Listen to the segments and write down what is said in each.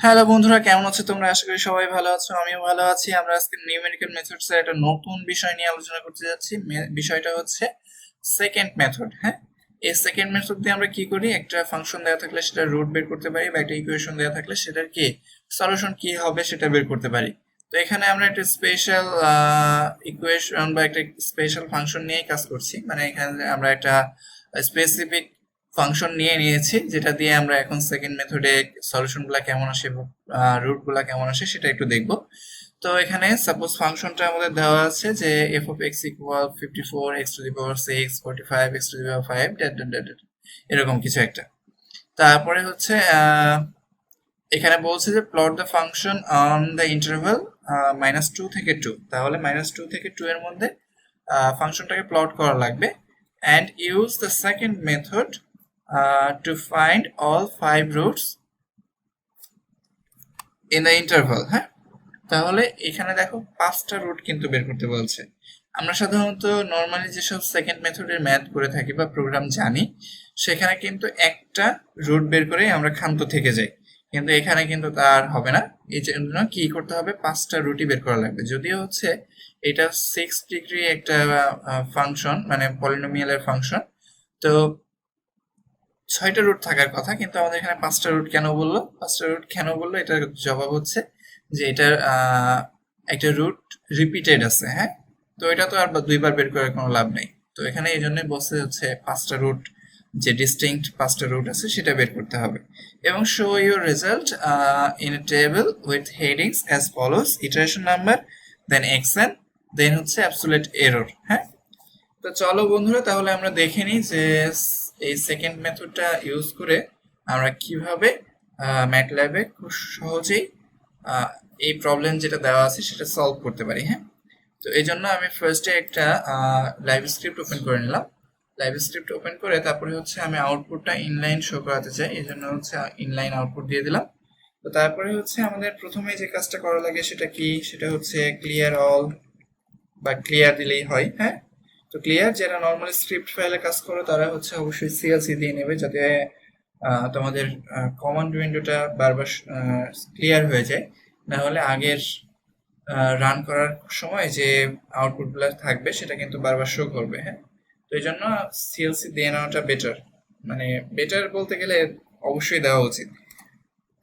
Hello বন্ধুরা, কেমন আছো তোমরা? আশা করি সবাই ভালো আছো, আমিও ভালো আছি। আমরা আজকে নিউমেরিক্যাল মেথডস এর একটা নতুন বিষয় নিয়ে আলোচনা করতে যাচ্ছি। বিষয়টা হচ্ছে সেকেন্ড মেথড। হ্যাঁ, এই সেকেন্ড মেথড দিয়ে আমরা কি করি, একটা ফাংশন দেওয়া থাকলে সেটা রুট বের করতে পারি, বা একটা ইকুয়েশন দেওয়া থাকলে সেটার কি সলিউশন কি হবে সেটা বের করতে পারি। তো এখানে আমরা একটা স্পেশাল ইকুয়েশন বা একটা স্পেশাল ফাংশন নিয়ে কাজ করছি। মানে এখানে আমরা একটা স্পেসিফিক ফাংশন নিয়ে নিয়েছি, যেটা দিয়ে আমরা এখন সেকেন্ড মেথডে সলিউশন গুলা কেমন আসে, রুট গুলা কেমন আসে সেটা একটু দেখবো। তো এখানে সাপোজ ফাংশনটা আমাদের দেওয়া আছে যে F of X equal 54 X to the power 6 45 X to the power 5 এরকম কিছু একটা। তারপরে হচ্ছে এখানে বলছে যে plot the function on the interval -2 থেকে 2। তাহলে -2 থেকে 2 এর মধ্যে ফাংশনটাকে প্লট করা লাগবে, and use the second method to find all 5 roots in the interval। হ্যাঁ, তাহলে এখানে দেখো 5টা রুট কিন্তু বের করতে বলছে। আমরা সাধারণত নর্মালি যেসব সেকেন্ড মেথডের ম্যাথ করে থাকি বা প্রোগ্রাম জানি, সেখানে কিন্তু একটা রুট বের করে আমরা ক্ষান্ত থেকে যাই, কিন্তু এখানে কিন্তু তার হবে না। এই জন্য কি করতে হবে, 5টা রুটই বের করা লাগবে। যদিও হচ্ছে এটা 6 ডিগ্রি একটা ফাংশন, মানে পলিনোমিয়ালের ফাংশন, তো 6টা রুট থাকার কথা, কিন্তু আমাদের এখানে 5টা রুট কেন বললো? 5টা রুট কেন বললো, এটার জবাব হচ্ছে যে এটার একটা রুট রিপিটেড আছে। হ্যাঁ, তো এটা তো আর দুইবার বের করার কোনো লাভ নেই। তো এখানে এই জন্যই বলছে হচ্ছে 5টা রুট, যে ডিস্টিংক্ট 5টা রুট আছে সেটা বের করতে হবে। এবং show your result in a table with headings as follows: iteration number, then X N, then হচ্ছে অ্যাবসোলিউট এরর। হ্যাঁ, তো চলো বন্ধুরা, তাহলে আমরা দেখে নিই যে এই সেকেন্ড মেথডটা ইউজ করে আমরা কিভাবে ম্যাটল্যাবে খুব সহজেই আহ, এই প্রবলেম যেটা দেওয়া আছে সেটা সলভ করতে পারি। হ্যাঁ, তো এই জন্য আমি ফার্স্টে একটা লাইভ স্ক্রিপ্ট ওপেন করে নিলাম। লাইভ স্ক্রিপ্ট ওপেন করে তারপরে হচ্ছে আমি আউটপুটটা ইনলাইন শো করাতে চাই, এই জন্য হচ্ছে ইনলাইন আউটপুট দিয়ে দিলাম। তো তারপরে হচ্ছে আমাদের প্রথমে যে কাজটা করা লাগে সেটা কি, সেটা হচ্ছে ক্লিয়ার অল, বা ক্লিয়ার দিলেই হয়। হ্যাঁ, তো ক্লিয়ার, যারা নর্মালি স্ক্রিপ্ট ফাইলে কাজ করো তারা হচ্ছে অবশ্যই সিএলসি দিয়ে নেবে, যাতে তোমাদের কমান্ড উইন্ডোটা বারবার ক্লিয়ার হয়ে যায়। না হলে আগের রান করার সময় যে আউটপুটগুলো থাকবে সেটা কিন্তু বারবার শো করবে। হ্যাঁ, তো এই জন্য সিএলসি দিয়ে নেওয়াটা বেটার, মানে বেটার বলতে গেলে অবশ্যই দেওয়া উচিত।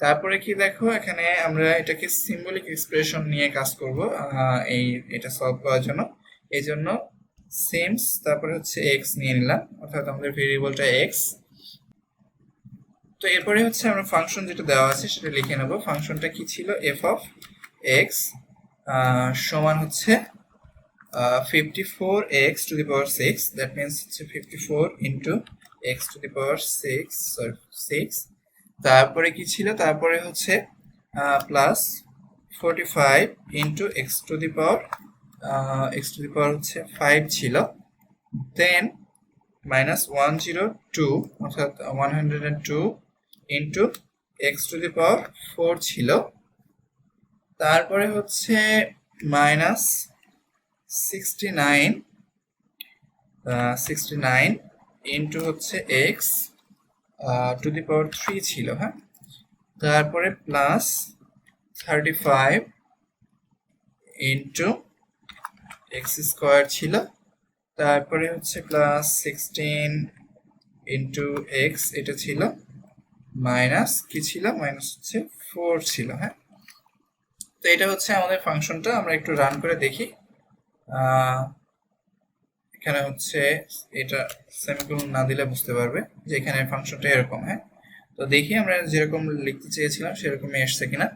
তারপরে কি দেখো, এখানে আমরা এটাকে সিম্বলিক এক্সপ্রেশন নিয়ে কাজ করব এটা সলভ করার জন্য। এই জন্য সেমস, তারপরে হচ্ছে এক্স নিয়ে নিলাম, অর্থাৎ আমাদের ভেরিয়েবলটা এক্স। তো এরপরে হচ্ছে আমরা ফাংশন যেটা দেওয়া আছে সেটা লিখে নেব। ফাংশনটা কি ছিল, এফ অফ এক্স সমান হচ্ছে 54 X to the power 6, that means হচ্ছে 54 into X to the power 6। তারপরে কি ছিল, তারপরে হচ্ছে plus 45 into X to the power হচ্ছে 5 ছিল, দেন মাইনাস 102, অর্থাৎ 102 into X to the power 4 ছিল। তারপরে হচ্ছে মাইনাস 69 ইন্টু হচ্ছে এক্স টু দি পাওয়ার 3 ছিল। হ্যাঁ, তারপরে প্লাস 35 ইন্টু এক্স স্কোয়ার ছিল। তারপরে হচ্ছে প্লাস 16 ইন্টু এক্স, এটা ছিল, মাইনাস কি ছিল, মাইনাস হচ্ছে 4 ছিল। হ্যাঁ, তো এটা হচ্ছে আমাদের ফাংশনটা। আমরা একটু রান করে দেখি। এখানে হচ্ছে এটা সেমিকোলন না দিলে বুঝতে পারবে যে এখানে ফাংশনটা এরকম। হ্যাঁ, তো দেখি আমরা যেরকম লিখতে চেয়েছিলাম সেরকমই এসছে কিনা।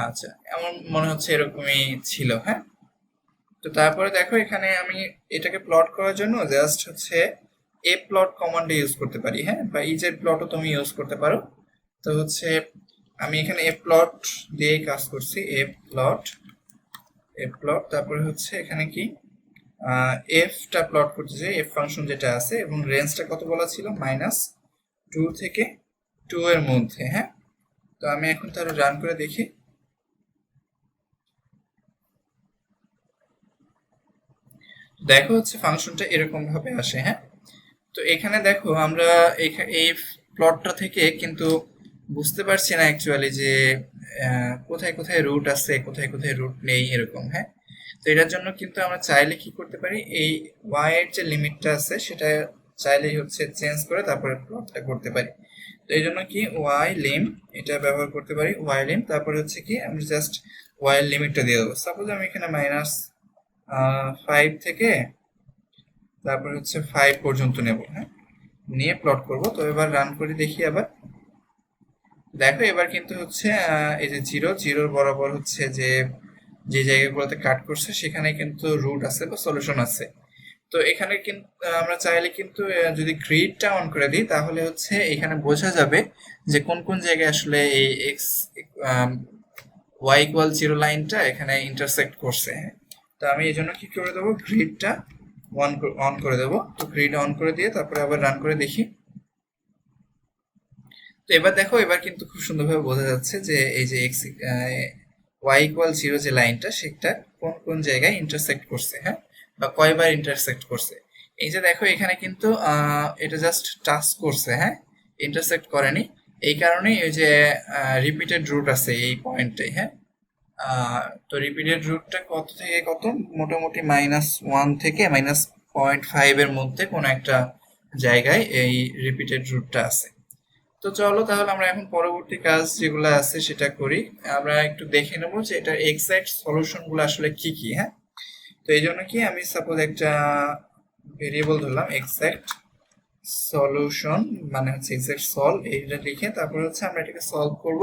আচ্ছা, এমন মনে হচ্ছে এরকমই ছিল। হ্যাঁ, তো তারপরে দেখো এখানে আমি এটাকে প্লট করার জন্য জাস্ট হচ্ছে এ প্লট কমান্ড ইউজ করতে পারি। হ্যাঁ, বা ইজেড প্লটও তুমি ইউজ করতে পারো। তো হচ্ছে আমি এখানে এ প্লট দিয়ে কাজ করছি। এ প্লট তারপরে হচ্ছে এখানে কি এফটা প্লট করতে চাই, এফ ফাংশন যেটা আছে, এবং রেঞ্জটা কত বলা ছিল, -2 থেকে 2 এর মধ্যে। হ্যাঁ, তো আমি এখন তাহলে রান করে দেখি। দেখো হচ্ছে ফাংশনটা এরকম ভাবে আসে। হ্যাঁ, তো এখানে দেখো আমরা এই প্লটটা থেকে কিন্তু বুঝতে পারছি না অ্যাকচুয়ালি যে কোথায় কোথায় রুট আছে, কোথায় কোথায় রুট নেই, এরকম। হ্যাঁ, তো এটার জন্য কিন্তু আমরা চাইলে কি করতে পারি, এই ওয়াই এর যে লিমিটটা আছে সেটা চাইলেই হচ্ছে চেঞ্জ করে তারপরে প্লটটা করতে পারি। তো এই জন্য কি ওয়াই লিম এটা ব্যবহার করতে পারি, ওয়াই লিম, তারপরে হচ্ছে কি আমি জাস্ট ওয়াই এর লিমিটটা দিয়ে দেবো। সাপোজ আমি এখানে -5 থেকে তারপরে হচ্ছে 5 পর্যন্ত নেব। হ্যাঁ, নিয়ে প্লট করব। তো এবার রান করে দেখি আবার। দেখো এবার কিন্তু হচ্ছে এই যে জিরোর বরাবর হচ্ছে যে যে জায়গাগুলোতে কাট করছে সেখানে কিন্তু রুট আছে বা সলিউশন আছে। তো এখানে কিন্তু আমরা চাইলে কিন্তু যদি গ্রিডটা অন করে দিই তাহলে হচ্ছে এখানে বোঝা যাবে যে কোন কোন জায়গায় আসলে এই এক্স ওয়াই ইকুয়াল 0 লাইনটা এখানে ইন্টারসেক্ট করছে। তো আমি এই জন্য কি করে দেবো, গ্রিডটা অন করে দেবো। তো গ্রিড অন করে দিয়ে তারপরে আবার রান করে দেখি। তো এবার দেখো এবার কিন্তু খুব সুন্দরভাবে বোঝা যাচ্ছে যে এই যে এক্স ওয়াই ইকুয়াল 0 যে লাইনটা সেটা কোন কোন জায়গায় ইন্টারসেক্ট করছে, হ্যাঁ, বা কয়বার ইন্টারসেক্ট করছে। এই যে দেখো এখানে কিন্তু এটা জাস্ট টাচ করছে, হ্যাঁ, ইন্টারসেক্ট করেনি। এই কারণেই ওই যে রিপিটেড রুট আছে এই পয়েন্টে। হ্যাঁ, তো রিপিটেড রুটটা কত থেকে কত, মোটামুটি -1 থেকে -0.5 এর মধ্যে কোনো একটা জায়গায় এই রিপিটেড রুটটা আছে। তো চলো তাহলে আমরা এখন পরবর্তী কাজ যেগুলো আছে সেটা করি। আমরা একটু দেখে নেবো যে এটার এক্সাক্ট সলিউশন গুলো আসলে কি কি। হ্যাঁ, তো এই জন্য কি আমি সাপোজ একটা ভেরিয়েবল ধরলাম এক্সাক্ট সলিউশন, মানে হচ্ছে এক্সাক্ট সলভ, এইটা লিখে তারপর হচ্ছে আমরা এটাকে সলভ করব।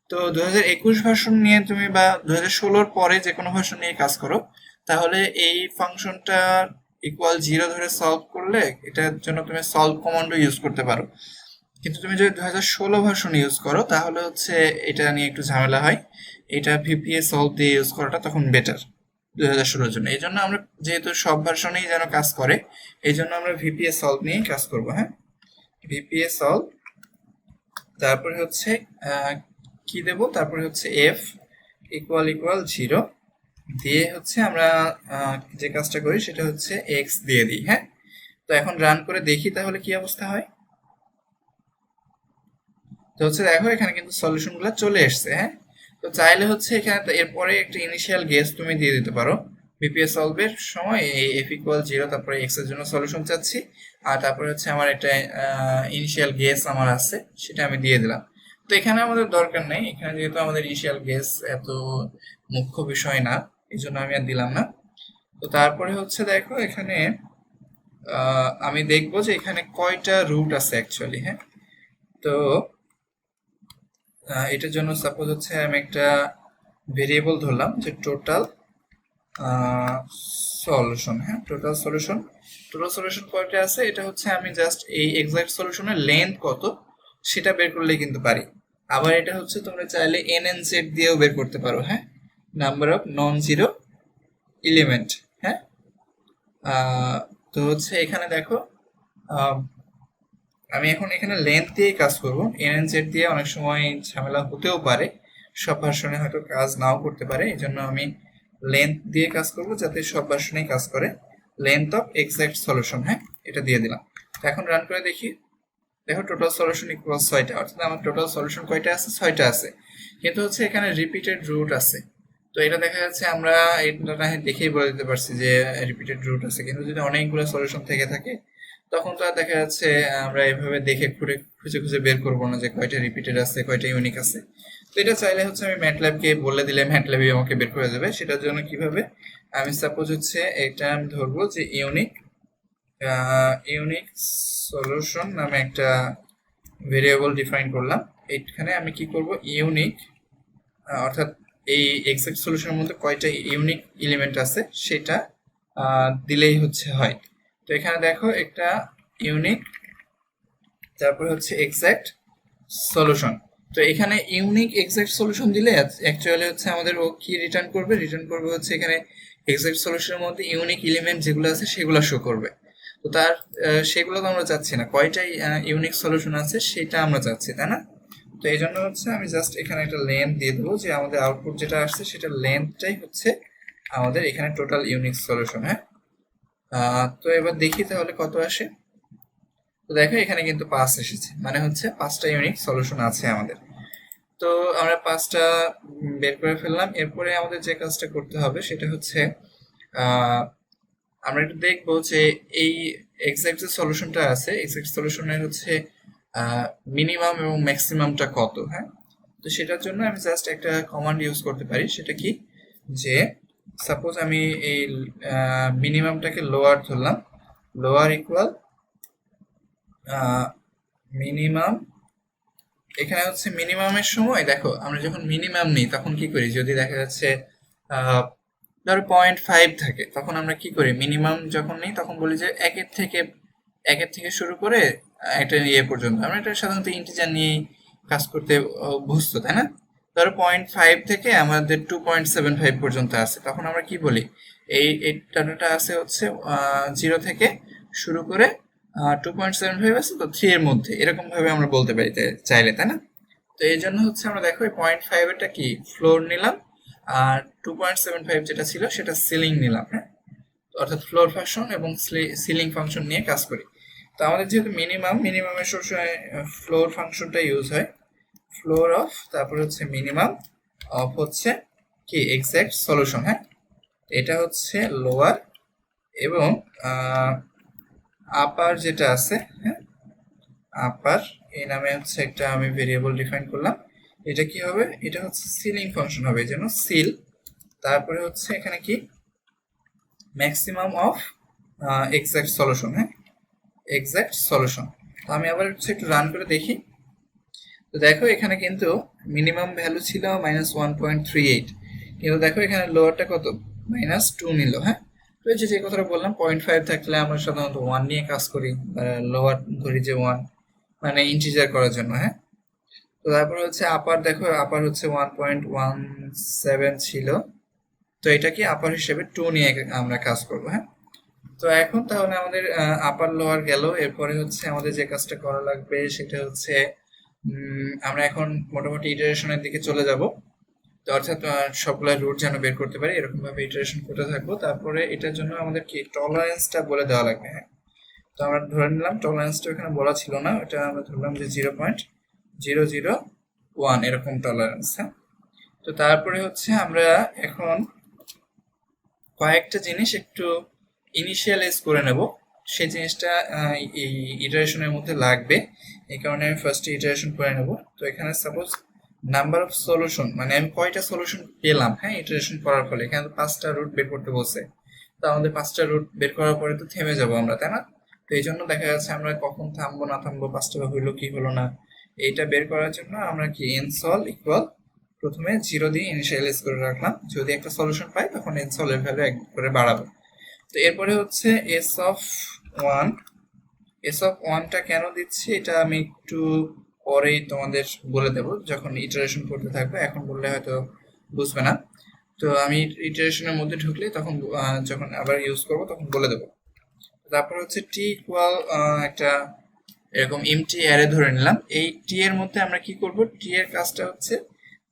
তো 2021 ভার্সন নিয়ে তুমি বা 2016 পরে যে কোনো ভার্সন নিয়ে কাজ করো, তাহলে এই ফাংশনটা ইকুয়াল 0 ধরে সলভ করলে এটার জন্য তুমি সলভ কমান্ডও ইউজ করতে পারো। কিন্তু তুমি যদি 2016 ভার্সন ইউজ করো তাহলে হচ্ছে এটা নিয়ে একটু ঝামেলা হয়। এটা ভিপিএ সলভ দিয়ে ইউজ করাটা তখন বেটার 2016 জন্য। এই জন্য আমরা যেহেতু সব ভার্সনেই যেন কাজ করে, এই জন্য আমরা ভিপিএ সলভ নিয়েই কাজ করব। হ্যাঁ, ভিপিএ সলভ, তারপরে হচ্ছে কি দেব, তারপরে হচ্ছে এফ ইকুয়াল 0 দিয়ে হচ্ছে আমরা যে কাজটা করি সেটা হচ্ছে এক্স দিয়ে দিই। হ্যাঁ, তো এখন রান করে দেখি তাহলে কি অবস্থা হয়। তো হচ্ছে দেখো এখানে কিন্তু সলিউশন গুলো চলে এসছে। হ্যাঁ, তো চাইলে হচ্ছে এখানে এরপরে একটা ইনিশিয়াল গেস তুমি দিয়ে দিতে পারো। বিপিএস সলভের সময় এই এফ ইকুয়াল 0 তারপরে এক্স এর জন্য সলিউশন চাচ্ছি, আর তারপরে হচ্ছে আমার একটা ইনিশিয়াল গেস আমার আছে সেটা আমি দিয়ে দিলাম। তো এখানে আমাদের দরকার নেই, এখানে যেহেতু আমাদের ইনিশিয়াল গেস এত মুখ্য বিষয় না, এই জন্য আমি আর দিলাম না। তো তারপরে হচ্ছে দেখো এখানে আমি দেখবো যে এখানে কয়টা রুট আছে অ্যাকচুয়ালি। হ্যাঁ, তো এটার জন্য সাপোজ হচ্ছে আমি একটা ভেরিয়েবল ধরলাম যে টোটাল সলিউশন। হ্যাঁ, টোটাল সলিউশন কয়টা আছে, এটা হচ্ছে আমি জাস্ট এই এক্সাক্ট সলিউশনের লেন্থ কত সেটা বের করলে কিন্তু পারি। আবার এটা হচ্ছে তোমরা চাইলে NNZ দিয়েও বের করতে পারো। হ্যাঁ, number of non zero element. হ্যাঁ, তো হচ্ছে এখানে দেখো আমি এখন এখানে লেন্থ দিয়ে কাজ করব। NNZ দিয়ে অনেক সময় ঝামেলা হতেও পারে, সব ভার্সনে হয়তো কাজ নাও করতে পারে, এই জন্য আমি লেন্থ দিয়ে কাজ করব যাতে সব ভার্সনেই কাজ করে। লেন্থ অফ এক্সাক্ট সলিউশন, হ্যাঁ, এটা দিয়ে দিলাম। তো এখন রান করে দেখি। দেখো টোটাল সলিউশন ইকুয়াল 6টা, অর্থাৎ আমার টোটাল সলিউশন কয়টা আছে, 6টা আছে। কিন্তু হচ্ছে এখানে রিপিটেড রুট আছে। তো এটা দেখা যাচ্ছে আমরা এটা না হয় দেখেই বলে দিতে পারছি যে রিপিটেড রুট আছে, কিন্তু যদি অনেকগুলো সলিউশন থেকে থাকে তখন তো আর দেখা যাচ্ছে আমরা এভাবে দেখে খুঁজে খুঁজে বের করবো না যে কয়টা রিপিটেড আছে কয়টা ইউনিক আছে। তো এটা চাইলে হচ্ছে আমি ম্যাটল্যাবকে বলে দিলে ম্যাটল্যাবই আমাকে বের করে দেবে। সেটার জন্য কিভাবে, আমি সাপোজ হচ্ছে এটা আমি ধরবো যে ইউনিক সলিউশন নামে একটা ভেরিয়েবল ডিফাইন করলাম। এখানে আমি কি করব, ইউনিক অর্থাৎ এই এক্সাক্ট সলিউশনের মধ্যে কয়টা ইউনিক এলিমেন্ট আছে সেটা দিলেই হচ্ছে হয়। তো এখানে দেখো একটা ইউনিক, তারপর হচ্ছে এক্সাক্ট সলিউশন। তো এখানে ইউনিক এক্সাক্ট সলিউশন দিলে অ্যাকচুয়ালি হচ্ছে আমাদের ও কি রিটার্ন করবে হচ্ছে এখানে এক্সাক্ট সলিউশনের মধ্যে ইউনিক এলিমেন্ট যেগুলো আছে সেগুলো শো করবে। তো তার সেগুলো তো আমরা চাচ্ছি না, কয়টা ইউনিক সলিউশন আছে সেটা আমরা চাচ্ছি, তাই না? তো এই জন্য হচ্ছে আমি জাস্ট এখানে একটা লেন্থ দিয়ে দেবো যে আমাদের আউটপুট যেটা আসছে সেটা লেন্থটাই হচ্ছে আমাদের এখানে টোটাল ইউনিক সলিউশন। হ্যাঁ, তো এবার দেখি তাহলে কত আসে। তো দেখো এখানে কিন্তু 5 এসেছে, মানে হচ্ছে 5টা ইউনিক সলিউশন আছে আমাদের। তো আমরা পাঁচটা বের করে ফেললাম। এরপরে আমাদের যে কাজটা করতে হবে সেটা হচ্ছে আমরা একটু দেখবো যে এই এক্সাক্ট যে সলিউশনটা আছে, এক্সাক্ট সলিউশনের হচ্ছে মিনিমাম এবং ম্যাক্সিমামটা কত। হ্যাঁ, তো সেটার জন্য আমি জাস্ট একটা কমান্ড ইউজ করতে পারি। সেটা কি, যে সাপোজ আমি এই মিনিমামটাকে লোয়ার ধরলাম, লোয়ার ইকুয়াল মিনিমাম। এখানে হচ্ছে মিনিমামের সময় দেখো আমরা যখন মিনিমাম নিই তখন কি করি, যদি দেখা যাচ্ছে ধরো 0.5 থাকে, তখন আমরা কি করি, মিনিমাম যখন নিই তখন বলি যে একের থেকে শুরু করে একটা ইয়ে পর্যন্ত। আমরা এটা সাধারণত ইন্টিজার নিয়েই কাজ করতে অভ্যস্ত, তাই না? ধরো 0.5 থেকে আমাদের 2.75 পর্যন্ত আছে, তখন আমরা কি বলি, এই ডাটাটা আছে হচ্ছে 0 থেকে শুরু করে 2.75 আছে তো 3 এর মধ্যে, এরকম ভাবে আমরা বলতে পারি চাইলে, তাই না? তো এই জন্য হচ্ছে আমরা দেখো এই 0.5 এরটা কি ফ্লোর নিলাম, আর 2.75 যেটা ছিল সেটা সিলিং নিলাম। হ্যাঁ, অর্থাৎ ফ্লোর ফাংশন এবং সিলিং ফাংশন নিয়ে কাজ করি। তো আমাদের যেহেতু মিনিমামের সবসময় ফ্লোর ফাংশনটা ইউজ হয়, ফ্লোর অফ, তারপর হচ্ছে মিনিমাম অফ হচ্ছে কি এক্সাক্ট সলিউশন। হ্যাঁ, এটা হচ্ছে লোয়ার, এবং আপার যেটা আছে, হ্যাঁ আপার, এই নামে হচ্ছে একটা আমি ভেরিয়েবল ডিফাইন করলাম। এটা কি হবে, এটা হচ্ছে সিলিং ফাংশন হবে, যেন সিল। তারপরে হচ্ছে এখানে কি ম্যাক্সিমাম অফ এক্সাক্ট সলিউশন। হ্যাঁ, এক্সাক্ট সলিউশন। তো আমি আবার হচ্ছে একটু রান করে দেখি। তো দেখো এখানে কিন্তু মিনিমাম ভ্যালু ছিল -1.38, কিন্তু দেখো এখানে লোয়ারটা কত, -2 নিল। হ্যাঁ, তো এই যে কথাটা বললাম, 0.5 থাকলে আমরা সাধারণত 1 নিয়ে কাজ করি, লোয়ার ধরি যে 1, মানে ইন্টিজার করার জন্য। হ্যাঁ, তো তারপর হচ্ছে আপার, দেখো আপার হচ্ছে 1.17 ছিল, তো এটা কি আপার হিসেবে 2 নিয়ে আমরা কাজ করব। হ্যাঁ, তো এখন তাহলে আমাদের আপার লোয়ার গেল। এরপরে হচ্ছে আমাদের যে কাজটা করা লাগবে সেটা হচ্ছে আমরা এখন মোটামুটি ইটারেশনের দিকে চলে যাব। তো অর্থাৎ সবগুলা রুট যেন বের করতে পারি এরকম ভাবে ইটারেশন করতে থাকবো। তারপরে এটার জন্য আমাদের কি টলারেন্সটা বলে দেওয়া লাগবে। হ্যাঁ, তো আমরা ধরে নিলাম টলারেন্সটা এখানে বলা ছিল না, এটা আমরা ধরলাম যে 0.001 এরকম টলারেন্স। হ্যাঁ, তো তারপরে হচ্ছে আমরা এখন কয়েকটা জিনিস একটু ইনিশিয়ালাইজ করে নেব, সেই জিনিসটা এই ইটারেশনের মধ্যে লাগবে। এই কারণে আমি ফার্স্ট ইটারেশন করে নেব। তো এখানে সাপোজ নাম্বার অফ সলিউশন, মানে আমি কয়টা সলিউশন পেলাম, হ্যাঁ ইটারেশন করার ফলে। এখানে তো 5টা রুট বের করতে বলছে, তো আমাদের 5টা রুট বের করার পরে তো থেমে যাব আমরা, তাই না? তো এই জন্য দেখা যাচ্ছে আমরা কখন থামবো না থামবো, 5টা হইলো কি হলো না, এইটা বের করার জন্য আমরা কি এনসল ইকুয়াল প্রথমে 0 দিয়ে ইনিশিয়ালাইজ করে রাখলাম, যদি একটা সলিউশন পাই তখন এনসল এর ভ্যালু 1 করে বাড়াবো। তো এরপরে হচ্ছে এস অফ ওয়ানটা কেন দিচ্ছি এটা আমি একটু পরেই তোমাদের বলে দেব, যখন ইটারেশন করতে থাকবে, এখন বললে হয়তো বুঝবে না। তো আমি ইটারেশনের মধ্যে ঢুকলে তখন যখন আবার ইউজ করব তখন বলে দেবো। তারপর হচ্ছে টি ইকুয়াল একটা এরকম এমটি অ্যারে ধরে নিলাম। এই টি এর মধ্যে আমরা কি করব, টি এর কাজটা হচ্ছে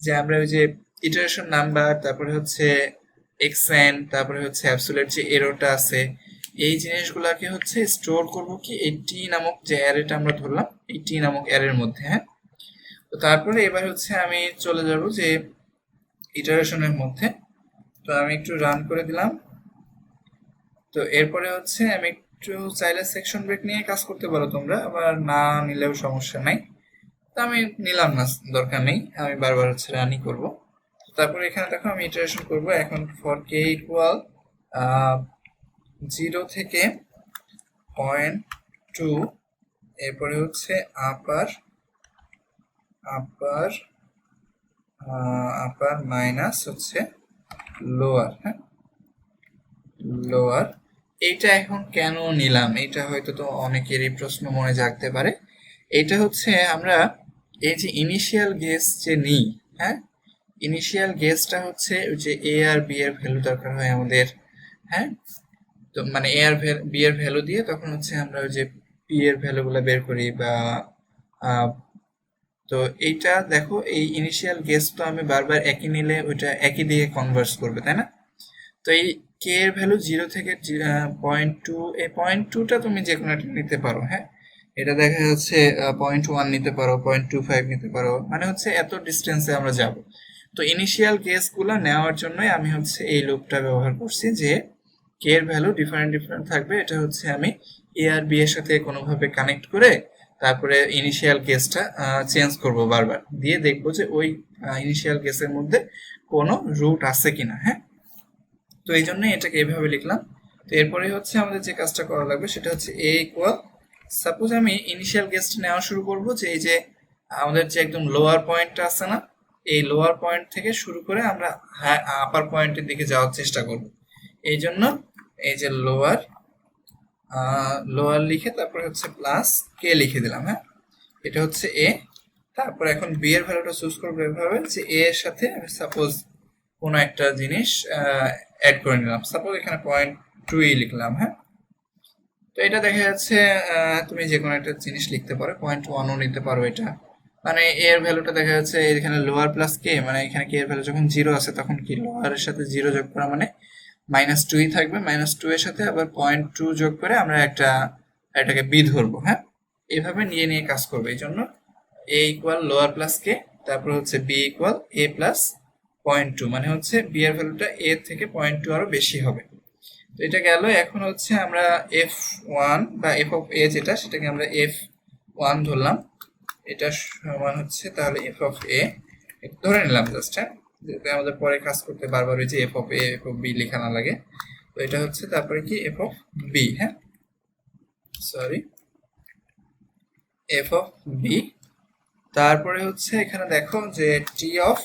যে আমরা ওই যে ইটারেশন নাম্বার, তারপরে হচ্ছে এক্সএন, তারপরে হচ্ছে অ্যাবসোলিউট যে এররটা আছে, এই জিনিসগুলোকে হচ্ছে স্টোর করব কি এই টি নামক যে অ্যারেটা আমরা ধরলাম, এই টি নামক অ্যারের মধ্যে। হ্যাঁ, তো তারপরে এবার হচ্ছে আমি চলে যাব যে ইটারেশনের মধ্যে। তো আমি একটু রান করে দিলাম। তো এরপরে হচ্ছে আমি একটু চাইলে সেকশন ব্রেক নিয়ে কাজ করতে পারো তোমরা, আবার না নিলেও সমস্যা নাই। তো আমি নিলাম না, দরকার নেই, আমি বারবার হচ্ছে রানই করব। তারপরে এখানে দেখো আমি ইটারেশন করব এখন ফর কে ইকুয়াল 0 থেকে 0.2, এরপরে হচ্ছে আপার আপার আপার মাইনাস হচ্ছে লোয়ার। হ্যাঁ, লোয়ার। এইটা এখন কেন নিলাম, এটা হয়তো তো অনেকেরই প্রশ্ন মনে জাগতে পারে। এটা হচ্ছে আমরা এই যে ইনিশিয়াল গেস যে নিই, হ্যাঁ ইনিশিয়াল গেসটা হচ্ছে যে এ আর বি এর ভ্যালু দরকার হয় আমাদের। হ্যাঁ, তো মানে এ আর বি এর ভ্যালু দিয়ে তখন হচ্ছে আমরা ওই যে পি এর ভ্যালুগুলো বের করি বা তো এইটা দেখো এই ইনিশিয়াল গেস তো আমি বারবার একই নিলে ওইটা একই দিকে কনভার্স করবে, তাই না? তো এই কে এর ভ্যালু 0 থেকে 0.2, এই 0.2টা তুমি যে কোনো একটা নিতে পারো। হ্যাঁ, এটা দেখা যাচ্ছে 0.1 নিতে পারো, 0.25 নিতে পারো, মানে হচ্ছে এত ডিস্টেন্সে আমরা যাব। তো ইনিশিয়াল কেসগুলো নেওয়ার জন্যই আমি হচ্ছে এই লুপটা ব্যবহার করছি, যে কে এর ভ্যালু ডিফারেন্ট ডিফারেন্ট থাকবে। এটা হচ্ছে আমি এ আর বি এর সাথে কোনোভাবে কানেক্ট করে তারপরে ইনিশিয়াল কেসটা চেঞ্জ করব বারবার, দিয়ে দেখবো যে ওই ইনিশিয়াল কেসের মধ্যে কোনো রুট আছে কিনা। হ্যাঁ, তো এই জন্যই এটাকে এইভাবে লিখলাম। তো এরপরে হচ্ছে আমাদের যে কাজটা করা লাগবে সেটা হচ্ছে এ ইকুয়াল, সাপোজ আমি ইনিশিয়াল কেসটা নেওয়া শুরু করব, যে এই যে আমাদের যে একদম লোয়ার পয়েন্টটা আছে না, এই লোয়ার পয়েন্ট থেকে শুরু করে আমরা আপার পয়েন্টের দিকে যাওয়ার চেষ্টা করব। এই জন্য এই যে লোয়ার লোয়ার লিখে তারপরে হচ্ছে প্লাস কে লিখে দিলাম। হ্যাঁ, এটা হচ্ছে এ। তারপর এখন বি এর ভ্যালুটা চুজ করবো এভাবে যে এ এর সাথে আমি সাপোজ কোনো একটা জিনিস অ্যাড করে নিলাম, সাপোজ এখানে 0.2 লিখলাম। হ্যাঁ, তো এটা দেখা যাচ্ছে তুমি যে কোনো একটা জিনিস লিখতে পারো, 0.1ও নিতে পারো। এটা মানে এর ভ্যালুটা দেখা যাচ্ছে এখানে লোয়ার প্লাস কে, মানে এখানে কে এর ভ্যালু যখন 0 আছে তখন কি লোয়ারের সাথে 0 যোগ করা মানে -2 থাকবে, -2 এর সাথে আবার 0.2 যোগ করে আমরা এটাকে বি ধরবো। হ্যাঁ, এইভাবে নিয়ে নিয়ে কাজ করবে। এই জন্য এ ইকুয়াল লোয়ার প্লাস কে, তারপর হচ্ছে বি ইকুয়াল এ প্লাস 0.2, মানে হচ্ছে বি এর ভ্যালুটা এ থেকে 0.2 আরো বেশি হবে। তো এটা গেল। এখন হচ্ছে আমরা f1 বা f অফ a যেটা, সেটাকে আমরা f1 ধরলাম। এটা সমান হচ্ছে তাহলে f অফ a ধরে নিলাম জাস্ট। হ্যাঁ, যাতে আমাদের পরে কাজ করতে বারবার ওই যে f of a f of b লেখা না লাগে। তো এটা হচ্ছে তারপরে কি f অফ b। হ্যাঁ, সরি, f অফ b। তারপরে হচ্ছে এখানে দেখো যে t অফ,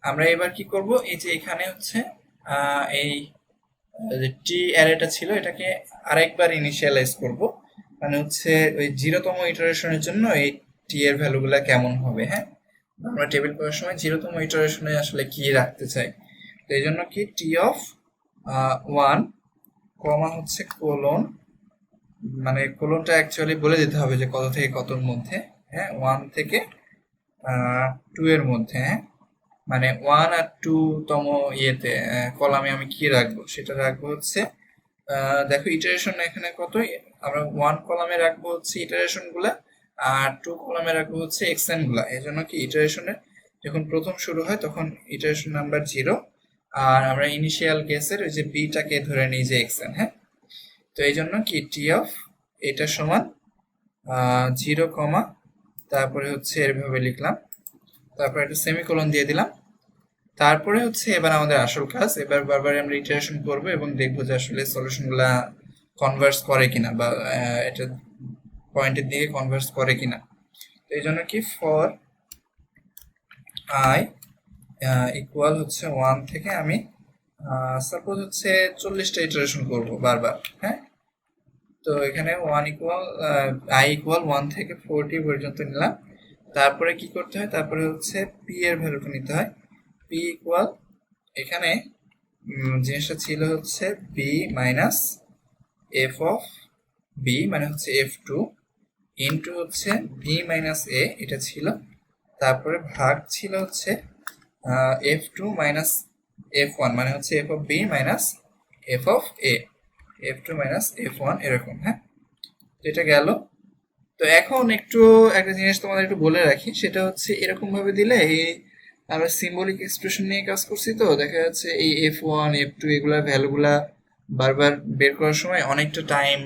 আমরা এবার কি করব, এই যে এখানে হচ্ছে এই যে টি অ্যারেটা ছিল এটাকে আরেকবার ইনিশিয়ালাইজ করব, মানে হচ্ছে ওই 0তম ইটারেশনের জন্য এই টি এর ভ্যালুগুলো কেমন হবে। হ্যাঁ, আমরা টেবিল করার সময় 0তম ইটারেশনে আসলে কি রাখতে চাই। তো এই জন্য কি টি অফ 1 কমা হচ্ছে কোলন, মানে কোলনটা অ্যাকচুয়ালি বলে দিতে হবে যে কত থেকে কতর মধ্যে। হ্যাঁ, 1 থেকে 2 এর মধ্যে। হ্যাঁ, মানে 1 আর 2 তম ইয়েতে কলামে আমি কি রাখবো, সেটা রাখবো হচ্ছে দেখো ইটারেশন এখানে কত, আমরা 1 কলামে রাখবো হচ্ছে ইটারেশন গুলা, আর 2 কলামে রাখবো হচ্ছে এক্সএন গুলা। এই জন্য কি ইটারেশনের যখন প্রথম শুরু হয় তখন ইটারেশন নাম্বার 0, আর আমরা ইনিশিয়াল কেসের ওই যে বিটাকে ধরে নিই যে এক্সএন। হ্যাঁ, তো এই জন্য কি টি অফ এটা সমান 0 কমা তারপরে হচ্ছে এভাবে লিখলাম, তারপরে একটা সেমিকোলন দিয়ে দিলাম। তারপরে হচ্ছে এবার আমাদের আসল কাজ, এবার বারবার আমরা ইটারেশন করব এবং দেখবো যে আসলে সলিউশনগুলা কনভার্স করে কিনা, বা এটা পয়েন্টের দিকে কনভার্স করে কিনা। তো এই জন্য কি ফর আই ইকুয়াল হচ্ছে 1 থেকে আমি সাপোজ হচ্ছে 40টা ইটারেশন করব বারবার। হ্যাঁ, তো এখানে 1 ইকুয়াল আই ইকুয়াল 1 থেকে 40 পর্যন্ত নিলাম। তারপরে কি করতে হয়, তারপরে হচ্ছে পি এর ভ্যালুটা নিতে হয়। পি ইকুয়াল এখানে জিনিসটা ছিল হচ্ছে B minus F of B, মানে হচ্ছে f2 ইন্টু হচ্ছে বি মাইনাস এ, এটা ছিল। তারপরে ভাগ ছিল হচ্ছে f2 মাইনাস f1, মানে হচ্ছে f of B minus f of A, f2 minus f1 এরকম। হ্যাঁ, তো এটা গেল। তো এখন একটু একটা জিনিস তোমাদের একটু বলে রাখি, সেটা হচ্ছে এরকম ভাবে দিলে এই আমরা সিম্বলিক এক্সপ্রেশন নিয়ে কাজ করছি, তো দেখা যাচ্ছে এই f1 f2 এগুলা ভ্যালুগুলা বারবার বের করার সময় অনেকটা টাইম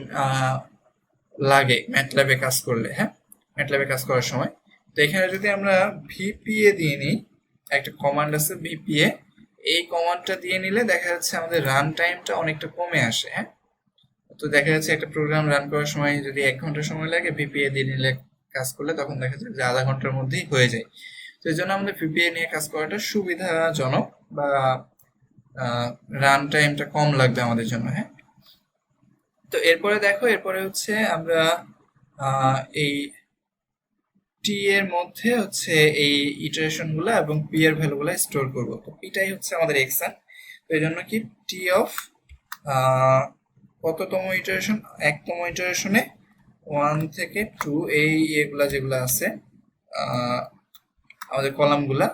লাগে ম্যাটল্যাবে কাজ করলে। হ্যাঁ, ম্যাটল্যাবে কাজ করার সময়। তো এখানে যদি আমরা ভিপিএ দিয়ে নিই, একটা কমান্ড আছে ভিপিএ, এই কমান্ডটা দিয়ে নিলে দেখা যাচ্ছে আমাদের রান টাইমটা অনেকটা কমে আসে। হ্যাঁ, তো দেখা যাচ্ছে একটা প্রোগ্রাম রান করার সময় যদি 1 ঘন্টা সময় লাগে, ভিপিএ দিয়ে নিলে কাজ করলে তখন দেখা যায় যে আধা ঘন্টার মধ্যেই হয়ে যায়। তো এই জন্য আমাদের ভিপিএ নিয়ে কাজ করাটা সুবিধাজনক, বা রান টাইমটা কম লাগবে আমাদের জন্য। হ্যাঁ, তো এরপরে দেখো, এরপরে হচ্ছে আমরা এই টি এর মধ্যে হচ্ছে এই ইটারেশন গুলা এবং পি এর ভ্যালু গুলা স্টোর করবো। তো পিটাই হচ্ছে আমাদের এক্সএন। তো এই জন্য কি টি অফ কততম ইটারেশন, 1তম ইটারেশনে 1 থেকে 2 এই এগুলা যেগুলো আছে আমাদের কলামগুলা,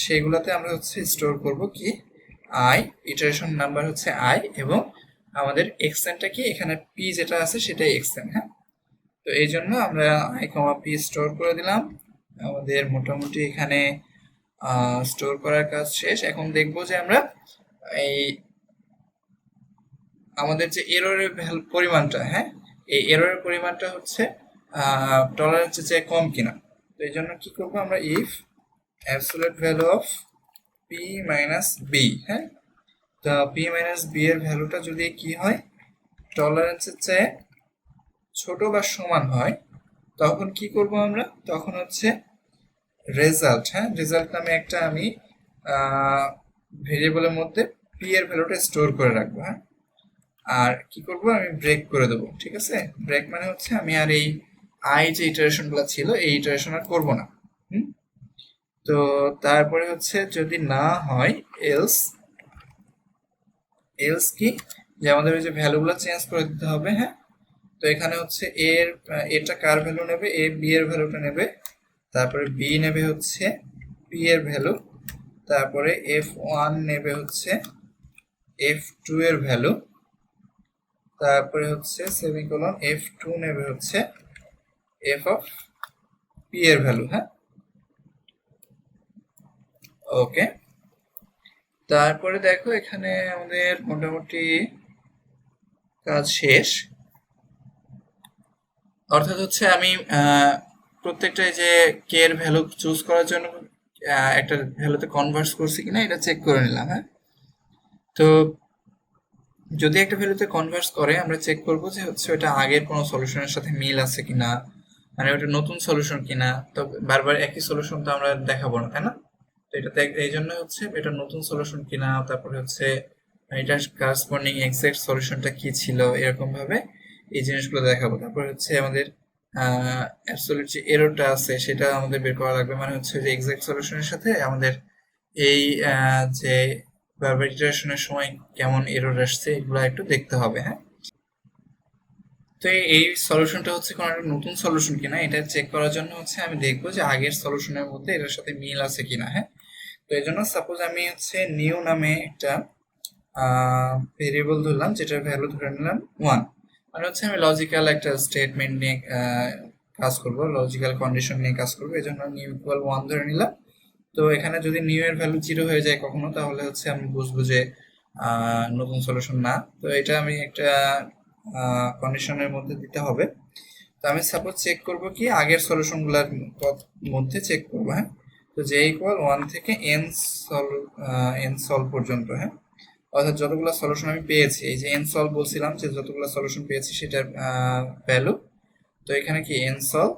সেগুলাতে আমরা হচ্ছে স্টোর করব কি আই, ইটারেশন নাম্বার হচ্ছে আই, এবং আমাদের এক্সএনটা কি এখানে পি যেটা আছে সেটাই এক্সএন। হ্যাঁ, তো তো এই জন্য আমরা আই কমা পি স্টোর করে দিলাম। আমাদের মোটামুটি এখানে স্টোর করার কাজ শেষ। এখন দেখবো যে আমরা এই আমাদের যে এররের পরিমাণটা, হ্যাঁ, এই এররের পরিমাণটা হচ্ছে টলারেন্সের চেয়ে কম কিনা। তো এই জন্য কি করবো আমরা, if absolute value of P minus B, হ্যাঁ, তো পি মাইনাস বি এর ভ্যালুটা যদি কি হয়, টলারেন্সের চেয়ে ছোট বা সমান হয়, তখন কি করব আমরা, তখন হচ্ছে রেজাল্ট, হ্যাঁ, রেজাল্ট নামে একটা আমি ভেরিয়েবলের মধ্যে পি এর ভ্যালুটা স্টোর করে রাখবো, হ্যাঁ। আর কি করব, আমি ব্রেক করে দেবো, ঠিক আছে। ব্রেক মানে হচ্ছে আমি আর এই আই যে ইটারেশনগুলো ছিল এই ইটারেশন আর করবো না। তো তারপরে হচ্ছে যদি না হয় এলস, এলস কি, যে আমাদের ওই যে ভ্যালুগুলো চেঞ্জ করে দিতে হবে, হ্যাঁ। তো এখানে হচ্ছে এর এটা কার ভ্যালু নেবে, এ বি এর ভ্যালুটা নেবে, তারপরে বি নেবে হচ্ছে পি এর ভ্যালু, তারপরে এফ ওয়ান নেবে হচ্ছে এফ টু এর ভ্যালু, তারপরে হচ্ছে সেমিকোলন এফ টু নেবে হচ্ছে এফ অফ পি এর ভ্যালু, হ্যাঁ। ওকে, তারপরে দেখো এখানে আমাদের মোটামুটি কাজ শেষ। অর্থাৎ হচ্ছে আমি প্রত্যেকটা যে কে এর ভ্যালু চুজ করার জন্য একটা ভ্যালুতে কনভার্স করছি কিনা এটা চেক করে নিলাম, হ্যাঁ। তো যদি একটা ভ্যালুতে কনভার্স করে আমরা চেক করব যে হচ্ছে ওটা আগের কোনো সলিউশনের সাথে মিল আছে কিনা, মানে ওটা নতুন সলিউশন কিনা। তো বারবার একই সলিউশন তো আমরা দেখাবো না, তাই না। তো এটাতে এই জন্য হচ্ছে এটা নতুন সলিউশন কিনা, তারপরে হচ্ছে এটার কারেসপন্ডিং এক্সাক্ট সলিউশনটা কি ছিল, এরকম ভাবে এই জিনিসগুলো দেখাবো। তারপর হচ্ছে আমাদের অ্যাবসলিউট যে এররটা আছে সেটা আমাদের বের করা লাগবে, মানে হচ্ছে যে এক্সাক্ট সলিউশনের সাথে আমাদের এই যে বারবার ইটারেশনের সময় কেমন এরর আসছে এগুলো একটু দেখতে হবে, হ্যাঁ। তো এই সলিউশনটা হচ্ছে কোনো একটা নতুন সলিউশন কিনা এটা চেক করার জন্য হচ্ছে আমি দেখবো যে আগের সলিউশনের মধ্যে এটার সাথে মিল আছে কিনা, হ্যাঁ। তো এই জন্য সাপোজ আমি হচ্ছে নিউ নামে একটা ভেরিয়েবল ধরলাম, যেটার ভ্যালু ধরে নিলাম 1, মানে হচ্ছে আমি লজিক্যাল একটা স্টেটমেন্ট নিয়ে কাজ করব, লজিক্যাল কন্ডিশন নিয়ে কাজ করবো, এই জন্য নিউ ইকুয়াল 1 ধরে নিলাম। তো এখানে যদি নিউ এর ভ্যালু 0 হয়ে যায় কখনো, তাহলে হচ্ছে আমি বুঝবো যে নতুন সলিউশন না। তো এটা আমি একটা কন্ডিশনের মধ্যে দিতে হবে। তো আমি সাপোজ চেক করব কি আগের সলিউশনগুলোর মধ্যে চেক করবো, হ্যাঁ। তো জে ইকুয়াল 1 থেকে এন সলভ পর্যন্ত, হ্যাঁ, অর্থাৎ যতগুলো সলিউশন আমি পেয়েছি, এই যে এন সলভ বলছিলাম যে যতগুলো সলিউশন পেয়েছি সেটার ভ্যালু। তো এখানে কি এন সলভ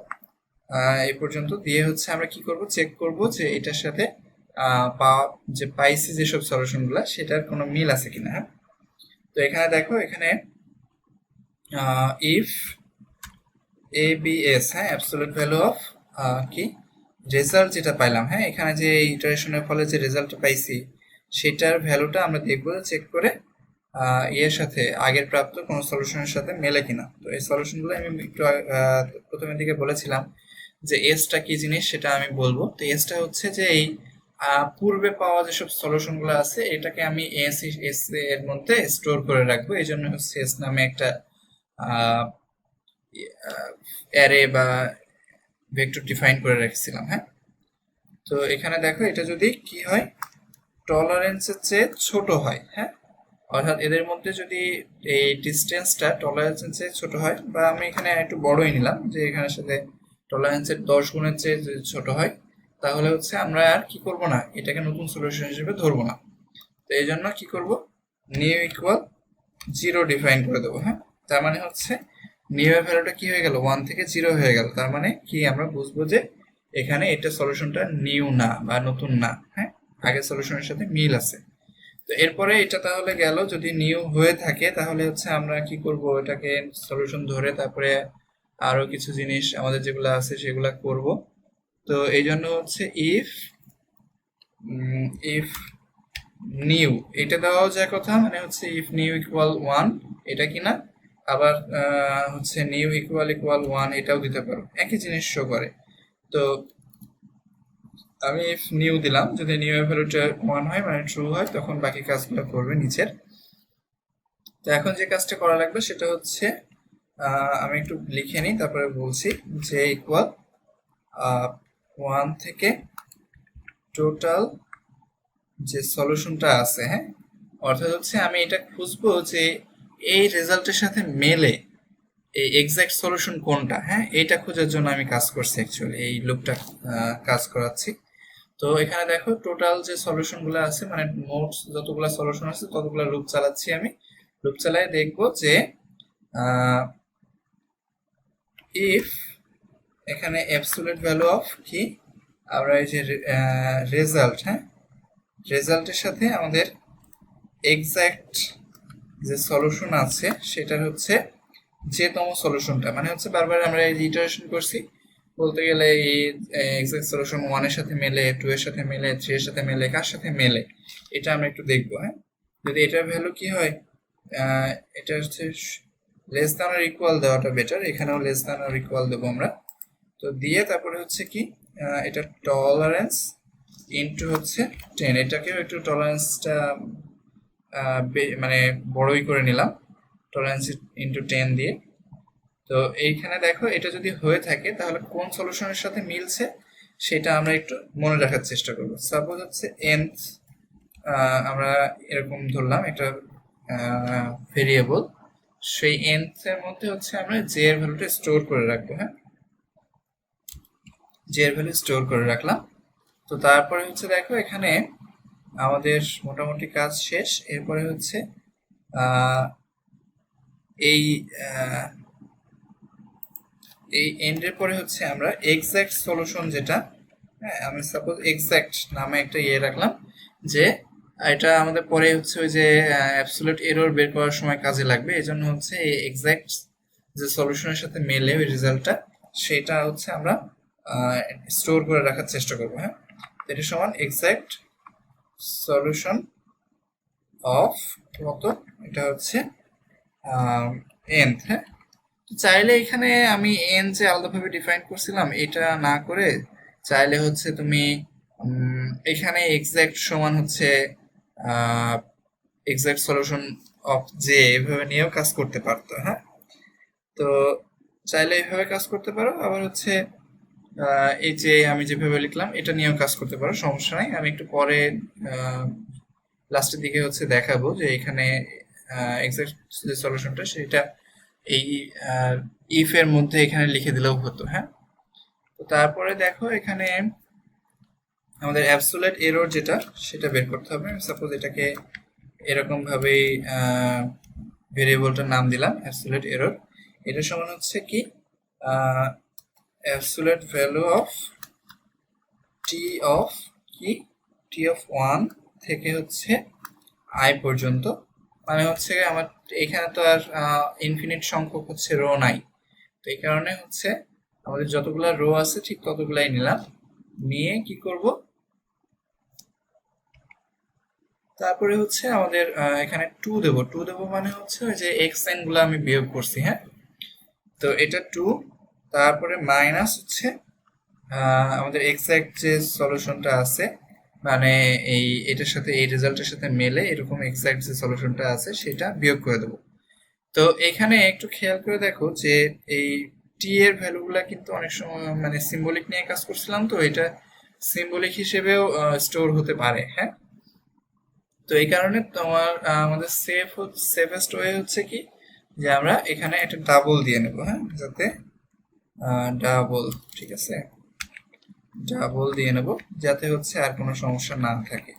এই পর্যন্ত দিয়ে হচ্ছে আমরা কি করব, চেক করব যে এটার সাথে যে পাইছি যেসব সলিউশনগুলো সেটার কোনো মিল আছে কিনা, হ্যাঁ। তো এখানে দেখো, এখানে ইফ এ বি এস, হ্যাঁ, অ্যাবসলিউট ভ্যালু অফ কি রেজাল্ট যেটা পাইলাম, হ্যাঁ, এখানে যে ইটারেশনের ফলে যে রেজাল্টটা পাইছি সেটার ভ্যালুটা আমরা দেখবো চেক করে এর সাথে আগের প্রাপ্ত কোনো সলিউশনের সাথে মেলে কিনা। তো এই সলিউশনগুলো আমি একটু প্রথমের দিকে বলেছিলাম যে এসটা কি জিনিস সেটা আমি বলবো। তো এসটা হচ্ছে যে এই পূর্বে পাওয়া যেসব সলিউশনগুলো আছে এটাকে আমি এস এর মধ্যে স্টোর করে রাখবো, এই জন্য হচ্ছে এস নামে একটা অ্যারে বা ভেক্টর ডিফাইন করে রেখেছিলাম, হ্যাঁ। তো এখানে দেখো এটা যদি কি হয়, টলারেন্সের চেয়ে ছোট হয়, হ্যাঁ, অর্থাৎ এদের মধ্যে যদি এই ডিস্টেন্সটা টলারেন্সের চেয়ে ছোট হয়, বা আমি এখানে একটু বড়ই নিলাম যে এখানের সাথে টলারেন্সের 10 গুণের চেয়ে যদি ছোট হয়, তাহলে হচ্ছে আমরা আর কি করব না, এটাকে নতুন সলিউশন হিসেবে ধরবো না। তো এই জন্য কি করব, নিউ ইকুয়াল 0 ডিফাইন করে দেবো, হ্যাঁ। তার মানে হচ্ছে নিউ এর ভ্যালুটা কি হয়ে গেল, 1 থেকে 0 হয়ে গেল। তার মানে কি আমরা বুঝবো যে এখানে এটা সলিউশনটা নিউ না বা নতুন না, হ্যাঁ, আগের সলিউশনের সাথে মিল আছে। তো এরপরে এটা তাহলে গেল, যদি নিউ হয়ে থাকে তাহলে হচ্ছে আমরা কি করব, এটাকে সলিউশন ধরে তারপরে আরো কিছু জিনিস আমাদের যেগুলো আছে সেগুলা করব। তো এই জন্য হচ্ছে ইফ ইফ নিউ এটা দেওয়াও যায় কথা, মানে হচ্ছে ইফ নিউ ইকুয়াল 1 এটা কিনা, আবার হচ্ছে নিউ ইকুয়াল 1 এটাও দিতে পারো, একই জিনিস শো করে। তো আমি ইফ নিউ দিলাম, যদি নিউ এর ভ্যালুটা 1 হয় মানে ট্রু হয়, তখন বাকি কাজগুলো করবে নিচের। তো এখন যে কাজটা করা লাগবে সেটা হচ্ছে আমি একটু লিখে নিই, তারপরে বলছি যে ইকুয়াল 1 থেকে টোটাল যে সলিউশনটা আছে, হ্যাঁ, অর্থাৎ হচ্ছে আমি এটা খুঁজবো যে এই রেজাল্টের সাথে মেলে এই এক্সাক্ট সলিউশন কোনটা, হ্যাঁ, এইটা খোঁজার জন্য আমি কাজ করছি, অ্যাকচুয়ালি এই লুপটা কাজ করাচ্ছি। তো এখানে দেখো টোটাল যে সলিউশনগুলো আছে, মানে মোট যতগুলো সলিউশন আছে ততগুলো লুপ চালাচ্ছি আমি। লুপ চালায় দেখবো যে ইফ এখানে অ্যাবসলিউট ভ্যালু অফ কি, আমরা এই যে রেজাল্ট, হ্যাঁ, রেজাল্টের সাথে আমাদের এক্সাক্ট যে সলিউশন আছে সেটার হচ্ছে যেতম সলিউশনটা, মানে হচ্ছে বারবার আমরা এই ইটারেশন করছি, বলতে গেলে এই এক্সাক্ট সলিউশন 1 এর সাথে মেলে, 2 এর সাথে মেলে, 3 এর সাথে মেলে, কার সাথে মেলে, এটা আমরা একটু দেখবো, হ্যাঁ। যদি এটার ভ্যালু কি হয়, এটা হচ্ছে লেস দ্যান আর ইকুয়াল দেওয়াটা বেটার, এখানেও লেস দ্যান আর ইকুয়াল দেবো আমরা। তো দিয়ে তারপরে হচ্ছে কি, এটা টলারেন্স ইনটু হচ্ছে 10, এটাকেও একটু টলারেন্সটা মানে বড়ই করে নিলাম, টলারেন্স ইনটু 10 দিয়ে। তো এইখানে দেখো এটা যদি হয়ে থাকে তাহলে কোন সলিউশনের সাথে মিলছে সেটা আমরা একটু মনে রাখার চেষ্টা করব। সাপোজ হচ্ছে nth, আমরা এরকম ধরলাম একটা ভেরিয়েবল, সেই nth এর মধ্যে হচ্ছে আমরা j এর ভ্যালুটা স্টোর করে রাখবো, হ্যাঁ, j এর ভ্যালু স্টোর করে রাখলাম। তো তারপরে হচ্ছে দেখো এখানে আমাদের মোটামুটি কাজ শেষ। এরপরে হচ্ছে এই এই এন্ডের পরে হচ্ছে আমরা এক্সাক্ট সলিউশন যেটা, হ্যাঁ, আমি সাপোজ এক্সাক্ট নামে একটা ইয়ে রাখলাম, যে এটা আমাদের পরে হচ্ছে ওই যে অ্যাবসলিউট এরর বের করার সময় কাজে লাগবে, এই জন্য হচ্ছে এই এক্সাক্ট যে সলিউশনের সাথে মেলে ওই রেজাল্টটা, সেটা হচ্ছে আমরা স্টোর করে রাখার চেষ্টা করবো, হ্যাঁ। এটা সমান এক্সাক্ট সলিউশন অফ কত, এটা হচ্ছে nth, হ্যাঁ। চাইলে এখানে আমি n যে আলাদাভাবে ডিফাইন করছিলাম এটা না করে চাইলে হচ্ছে তুমি এখানে এক্সাক্ট সমান হচ্ছে এক্সাক্ট সলিউশন অফ জে এভাবে নিয়েও কাজ করতে পারতো, হ্যাঁ। তো চাইলে এইভাবে কাজ করতে পারো, আবার হচ্ছে এই যে আমি যেভাবে লিখলাম এটা নিয়েও কাজ করতে পারো, সমস্যা নাই। আমি একটু পরে লাস্টের দিকে হচ্ছে দেখাবো যে এখানে এক্সাক্ট যে সলিউশনটা সেটা এই ইফ এর মধ্যে এখানে লিখে দিলেও হতো, হ্যাঁ। তো তারপরে দেখো এখানে আমাদের অ্যাবসোলিউট এরর যেটা সেটা বের করতে হবে। সাপোজ এটাকে এরকম ভাবেই ভেরিয়েবলটার নাম দিলাম অ্যাবসোলিউট এরর। এটা সমান হচ্ছে কি absolute value of T of কি, টি অফ 1 থেকে হচ্ছে আই পর্যন্ত, মানে হচ্ছে আমার এখানে তো আর ইনফিনিট সংখ্যক হচ্ছে রো নাই, তো এই কারণে হচ্ছে আমাদের যতগুলা রো আছে ঠিক ততগুলাই নিলাম, নিয়ে কি করব, তারপরে হচ্ছে আমাদের এখানে 2 দেব, 2 দেব মানে হচ্ছে ওই যে এক্স এন গুলো আমি বিয়োগ করছি, হ্যাঁ। তো এটা 2, তারপরে মাইনাস হচ্ছে আমাদের এক্সাক্ট যে সলিউশনটা আছে, মানে এই এটার সাথে এই রেজাল্টের সাথে মেলে এরকম এক্সাক্ট যে সলিউশনটা আছে সেটা বিয়োগ করে দেবো। তো এখানে একটু খেয়াল করে দেখো যে এই টি এর ভ্যালুগুলা কিন্তু অনেক সময় মানে সিম্বলিক নিয়ে কাজ করছিলাম, তো এটা সিম্বলিক হিসেবেও স্টোর হতে পারে, হ্যাঁ। তো এই কারণে তোমার আমাদের সেফেস্ট ওয়ে হচ্ছে কি, যে আমরা এখানে একটা ডাবল দিয়ে নেব, হ্যাঁ, যাতে ডাবল, ঠিক আছে, ডাবল দিয়ে নেব যাতে হচ্ছে আর কোনো সমস্যা না থাকে।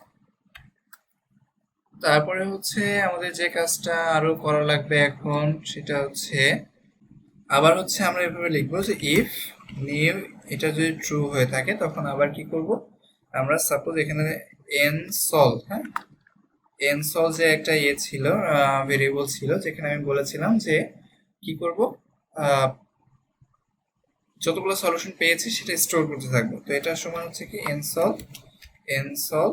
তারপরে হচ্ছে আমাদের যে কাজটা আরো করা লাগবে এখন সেটা হচ্ছে আবার হচ্ছে আমরা এভাবে লিখবো যে ইফ নিউ, এটা যদি ট্রু হয়ে থাকে তখন আবার কি করব, আমরা সাপোজ এখানে এন সল, হ্যাঁ, এন সল যে একটা ইয়ে ছিল, ভেরিয়েবল ছিল, যেখানে আমি বলেছিলাম যে কি করব, যতগুলো সলিউশন পেয়েছি সেটা স্টোর করতে থাকবো। তো এটা সমান হচ্ছে কি এন সল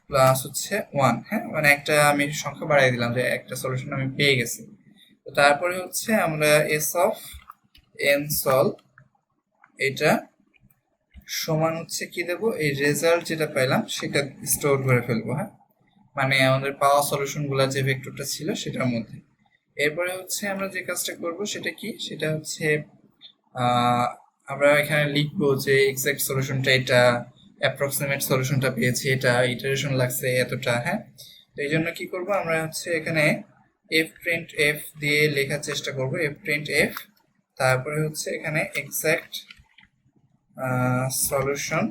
প্লাস হচ্ছে 1, হ্যাঁ, মানে একটা আমি সংখ্যা বাড়াই দিলাম যে একটা সলিউশন আমি পেয়ে গেছি। তো তারপরে হচ্ছে আমরা এস অফ এন সল, এটা সমান হচ্ছে কি দেব, এই রেজাল্ট যেটা পেলাম সেটা স্টোর করে ফেলবো, হ্যাঁ, মানে আমাদের পাওয়া সলিউশন গুলা যে ভেক্টরটা ছিল সেটার মধ্যে। এরপরে হচ্ছে আমরা যে কাজটা করব সেটা কি, সেটা হচ্ছে আহ, আমরা এখানে লিখবো যে এক্সাক্ট সলিউশনটা এটা, অ্যাপ্রক্সিমেট সলিউশনটা পেয়েছি এটা, ইটারেশন লাগছে এতটা। হ্যাঁ, তো এই জন্য কি করব, আমরা হচ্ছে এখানে এফ প্রিন্ট এফ দিয়ে লেখার চেষ্টা করব, এফ প্রিন্ট এফ, তারপরে হচ্ছে এখানে এক্সাক্ট সলিউশন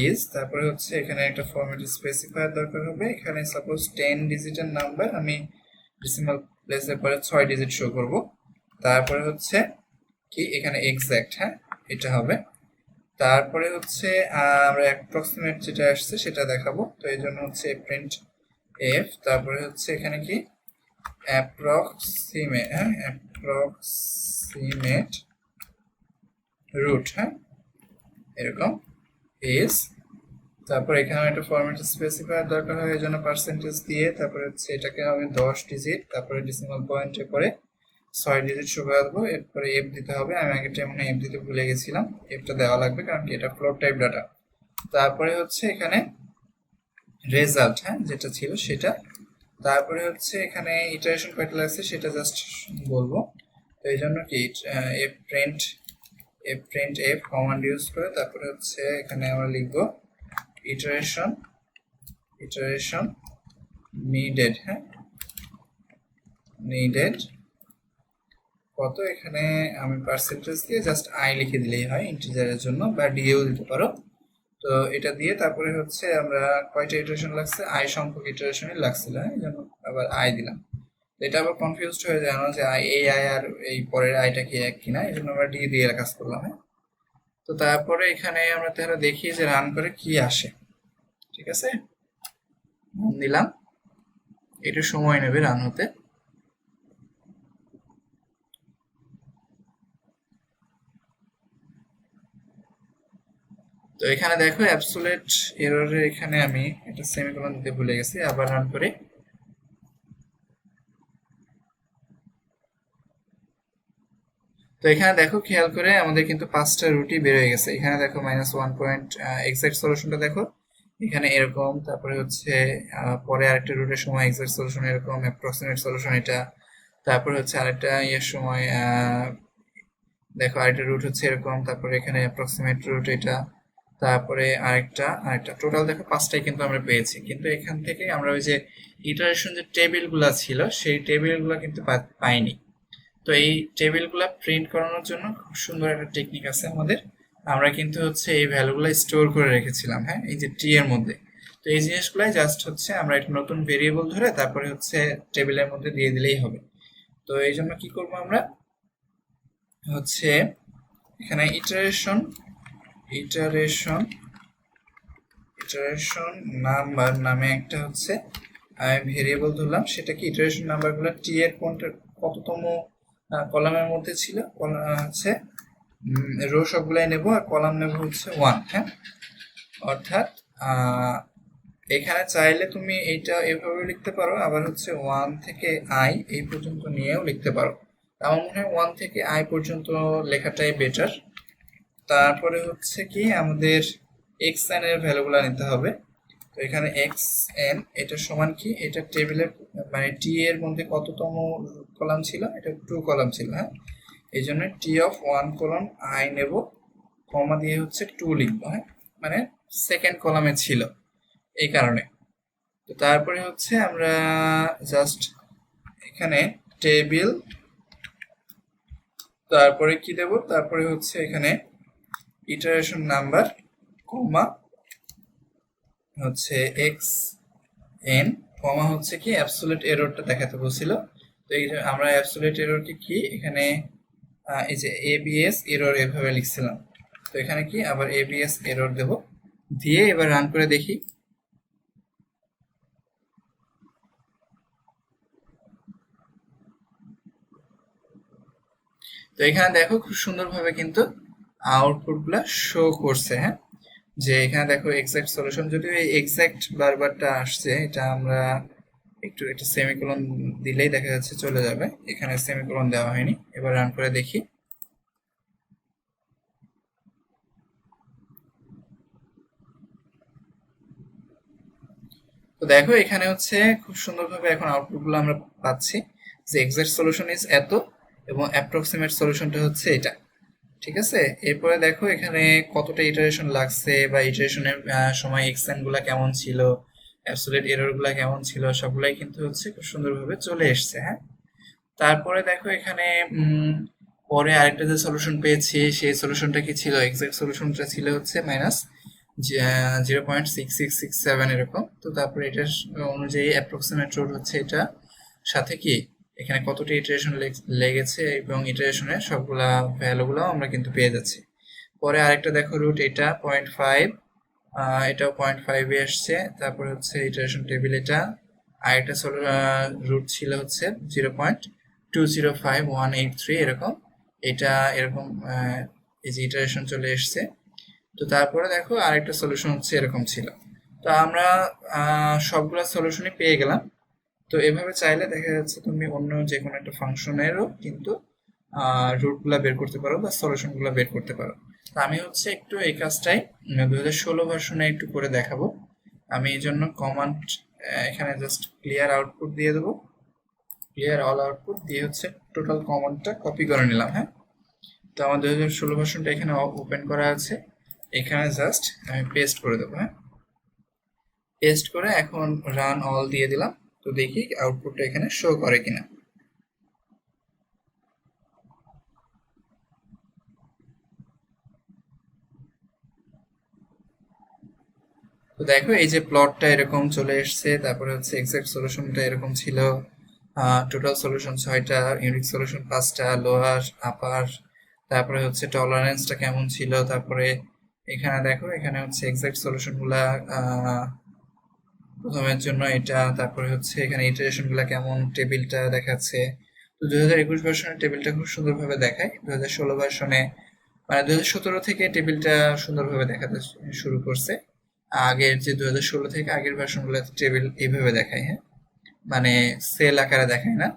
ইজ, তারপরে হচ্ছে এখানে একটা ফরম্যাট স্পেসিফায়ার দরকার হবে। এখানে সাপোজ 10 ডিজিটের নাম্বার আমি ডেসিমাল প্লেসের পরে 6 ডিজিট শো করব। তারপরে হচ্ছে কি এখানে এক্সাক্ট, হ্যাঁ এটা হবে। তারপরে হচ্ছে আমরা অ্যাপ্রক্সিমেট যেটা আসছে সেটা দেখাবো, তো এই জন্য হচ্ছে প্রিন্ট এফ, তারপরে হচ্ছে এখানে কি অ্যাপ্রক্সিমেট, হ্যাঁ অ্যাপ্রক্সিমেট রুট, হ্যাঁ এরকম ইজ, তারপর এখানে একটা ফরম্যাট স্পেসিফায়ার দরকার হয়, এই জন্য পার্সেন্টেজ দিয়ে তারপরে হচ্ছে এটাকে হবে 10 ডিজিট, তারপরে ডেসিমাল পয়েন্টে করে 6 ডিজিট শো করে দেবো। এরপরে এফ দিতে হবে, আমি আগের টাইমে এফ দিতে ভুলে গেছিলাম, এফটা দেওয়া লাগবে কারণ কি এটা ফ্লোট টাইপ ডাটা। তারপরে হচ্ছে এখানে রেজাল্ট, হ্যাঁ যেটা ছিল সেটা, তারপরে হচ্ছে এখানে ইটারেশন কয়টা লাগছে সেটা জাস্ট বলবো। তো এই জন্য কি F print F command use করে তারপরে হচ্ছে এখানে আমরা লিখবো ইটারেশন নিডেড, হ্যাঁ নিডেড কত, এখানে আমি পার্সেন্টেজ দিয়ে জাস্ট আই লিখে দিলেই হয় ইন্টিজারের জন্য, বা ডিএও দিতে পারো। তো এটা দিয়ে তারপরে হচ্ছে আমরা কয়টা ইটারেশন লাগছে, আই সংখ্যক ইটারেশনই লাগছিল, হ্যাঁ এই জন্য আবার আই দিলাম। এটা আবার কনফিউজড হয়ে যায় না যে আই এই আই আর এই পরের আইটা কি এক কিনা, এই জন্য আমরা ডি দিয়ে কাজ করলাম। হ্যাঁ, তো তারপরে এখানে আমরা তাহলে দেখি যে রান করে কি আসে। ঠিক আছে, দিলাম, একটু সময় নেবে রান হতে। তো এখানে দেখো অ্যাবসোলিউট এররের এখানে আমি একটা সেমিকোলন দিতে ভুলে গেছি, আবার রান করি। তো এখানে দেখো খেয়াল করে আমাদের কিন্তু 5টা রুটই বের হয়ে গেছে। এখানে দেখো -1 পয়েন্ট এক্সাক্ট সলিউশনটা দেখো এখানে এরকম, তারপরে হচ্ছে পরে আরেকটা রুটের সময় এক্সাক্ট সলিউশন এরকম, অ্যাপ্রক্সিমেট সলিউশন এটা, তারপরে হচ্ছে আরেকটা ইয়ের সময় দেখো আরেকটা রুট হচ্ছে এরকম, তারপরে এখানে অ্যাপ্রক্সিমেট রুট এটা, তারপরে আরেকটা টোটাল দেখো 5টাই কিন্তু আমরা পেয়েছি। কিন্তু এখান থেকে আমরা ওই যে ইটারেশন যে টেবিলগুলো ছিল সেই টেবিলগুলো কিন্তু পাইনি। তো এই টেবিলগুলো প্রিন্ট করানোর জন্য খুব সুন্দর একটা টেকনিক আছে আমাদের, আমরা কিন্তু হচ্ছে এই ভ্যালুগুলো স্টোর করে রেখেছিলাম, হ্যাঁ এই যে টি এর মধ্যে। তো এই জিনিসগুলাই জাস্ট হচ্ছে আমরা একটা নতুন ভেরিয়েবল ধরে তারপরে হচ্ছে টেবিলের মধ্যে দিয়ে দিলেই হবে। তো এই জন্য কি করব, আমরা হচ্ছে এখানে ইটারেশন নাম্বার নামে একটা হচ্ছে আমি ভেরিয়েবল ধরলাম, সেটা কি ইটারেশন নাম্বারগুলো টি এর কোনটা কততম কলামের মধ্যে ছিল, হচ্ছে রো সবগুলাই নেব আর কলাম নেব হচ্ছে 1। হ্যাঁ, অর্থাৎ এখানে চাইলে তুমি এইটা এভাবে লিখতে পারো, আবার হচ্ছে 1 থেকে আই এই পর্যন্ত নিয়েও লিখতে পারো। আমার মনে হয় 1 থেকে আই পর্যন্ত লেখাটাই বেটার। তারপরে হচ্ছে কি আমাদের এক্স এন এর ভ্যালুগুলো নিতে হবে। তো এখানে এক্স এন এটা সমান কি, এটা টেবিলের মানে টি এর মধ্যে কততম কলাম ছিল, এটা 2 কলাম ছিল। হ্যাঁ, এই জন্য টি অফ 1 কলাম আই নেব, কমা দিয়ে হচ্ছে 2 লিখবো। হ্যাঁ, মানে সেকেন্ড কলামে ছিল এই কারণে। তো তারপরে হচ্ছে আমরা জাস্ট এখানে টেবিল, তারপরে কি দেব, তারপরে হচ্ছে এখানে ইটারেশন নাম্বার কমা হচ্ছে এক্স এন কমা হচ্ছে কি অ্যাবসোলিউট এররটা দেখাতে বলছিল। তো এই আমরা অ্যাবসোলিউট এররকে কি এখানে এই যে এবিএস এরর এভাবে লিখছিলাম, তো এখানে কি আবার এবিএস এরর দেব, দিয়ে এবার রান করে দেখি। তো এখানে দেখো খুব সুন্দরভাবে কিন্তু আউটপুটগুলো শো করছে। হ্যাঁ, যে এখানে দেখো এক্সাক্ট সলিউশন, যদিও এই এক্সাক্ট বারবারটা আসছে এটা আমরা একটু একটা সেমিকোলন দিলেই দেখা যাচ্ছে চলে যাবে, এখানে সেমিকোলন দেওয়া হয়নি। এবার রান করে দেখি। তো দেখো এখানে হচ্ছে খুব সুন্দরভাবে এখন আউটপুটগুলো আমরা পাচ্ছি যে এক্সাক্ট সলিউশন ইজ এত এবং অ্যাপ্রক্সিমেট সলিউশনটা হচ্ছে এটা। ঠিক আছে, এরপরে দেখো এখানে কতটা ইটারেশন লাগছে বা ইটারেশনের সময় এক্সটেন্ট গুলা কেমন ছিল, অ্যাবসলিউট এরর গুলা কেমন ছিল, সবগুলাই কিন্তু হচ্ছে খুব সুন্দরভাবে চলে এসছে। হ্যাঁ, তারপরে দেখো এখানে পরে আরেকটা যে সলিউশন পেয়েছি সেই সলিউশনটা কি ছিল, এক্সাক্ট সলিউশনটা ছিল হচ্ছে মাইনাস 0.6667 এরকম। তো তারপরে এটার অনুযায়ী অ্যাপ্রক্সিমেট রুট হচ্ছে এটা, সাথে কি এখানে কতটা ইটারেশন লেগেছে এবং ইটারেশনের সবগুলা ভ্যালুগুলো আমরা কিন্তু পেয়ে যাচ্ছি। পরে আরেকটা দেখো রুট এটা 0.5, এটাও 0.5 আসছে। তারপরে হচ্ছে ইটারেশন টেবিল এটা, আরেকটা রুট ছিল হচ্ছে 0.205183 এরকম, এটা এরকম এই যে ইটারেশন চলে এসছে। তো তারপরে দেখো আরেকটা সলিউশন হচ্ছে এরকম ছিল। তো আমরা সবগুলো সলিউশনই পেয়ে গেলাম। তো এভাবে চাইলে দেখা যাচ্ছে তুমি অন্য যে কোনো একটা ফাংশনেরও কিন্তু রুটগুলা বের করতে পারো বা সলিউশনগুলো বের করতে পারো। তো আমি হচ্ছে একটু এই কাজটাই 2016 ভার্সনে একটু করে দেখাবো। আমি এই জন্য কমান্ড এখানে জাস্ট ক্লিয়ার আউটপুট দিয়ে দেবো, ক্লিয়ার অল আউটপুট দিয়ে হচ্ছে টোটাল কমান্ডটা কপি করে নিলাম। হ্যাঁ, তো আমার 2016 ভার্সনটা এখানে ওপেন করা আছে, এখানে জাস্ট আমি পেস্ট করে দেবো। হ্যাঁ, পেস্ট করে এখন রান অল দিয়ে দিলাম। তো দেখি আউটপুটটা এখানে শো করে কিনা। তো দেখো এই যে প্লটটা এরকম চলে এসছে, তারপরে হচ্ছে এক্সাক্ট সলিউশনটা এরকম ছিল, টোটাল সলিউশন 6টা, ইউনিক সলিউশন 5টা, লোয়ার আপার, তারপরে হচ্ছে টলারেন্সটা কেমন ছিল, তারপরে এখানে দেখো এখানে হচ্ছে এক্সাক্ট সলিউশনগুলা প্রথমের জন্য এটা, তারপরে হচ্ছে এখানে ইটারেশনগুলা কেমন টেবিলটা দেখাচ্ছে। তো 2021 ভার্সনের টেবিলটা খুব সুন্দরভাবে দেখায়, 2016 ভার্সনে মানে 2017 থেকে টেবিলটা সুন্দরভাবে দেখাতে শুরু করছে। আগের যে 2016 থেকে আগের ভার্সনগুলোতে টেবিল এইভাবে দেখায়। হ্যাঁ, মানে সেল আকারে দেখায় না।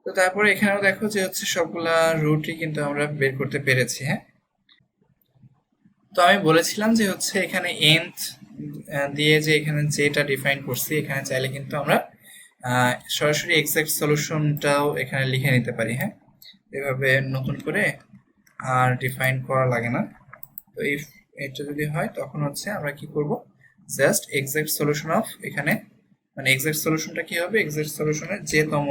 তো তারপরে এখানেও দেখো যে হচ্ছে সবগুলা রুটই কিন্তু আমরা বের করতে পেরেছি। হ্যাঁ, তো আমি বলেছিলাম যে হচ্ছে এখানে nth দিয়ে যে এখানে যেটা ডিফাইন করছি, এখানে চাইলে কিন্তু আমরা সরাসরি এক্সাক্ট সলিউশনটাও এখানে লিখে নিতে পারি। হ্যাঁ, এভাবে নতুন করে আর ডিফাইন করা লাগে না। তো ইফ এটা যদি হয় তখন হচ্ছে আমরা কি করব, জাস্ট এক্সাক্ট সলিউশন অফ এখানে মানে এক্সাক্ট সলিউশনটা কি হবে, এক্সাক্ট সলিউশনের যেতম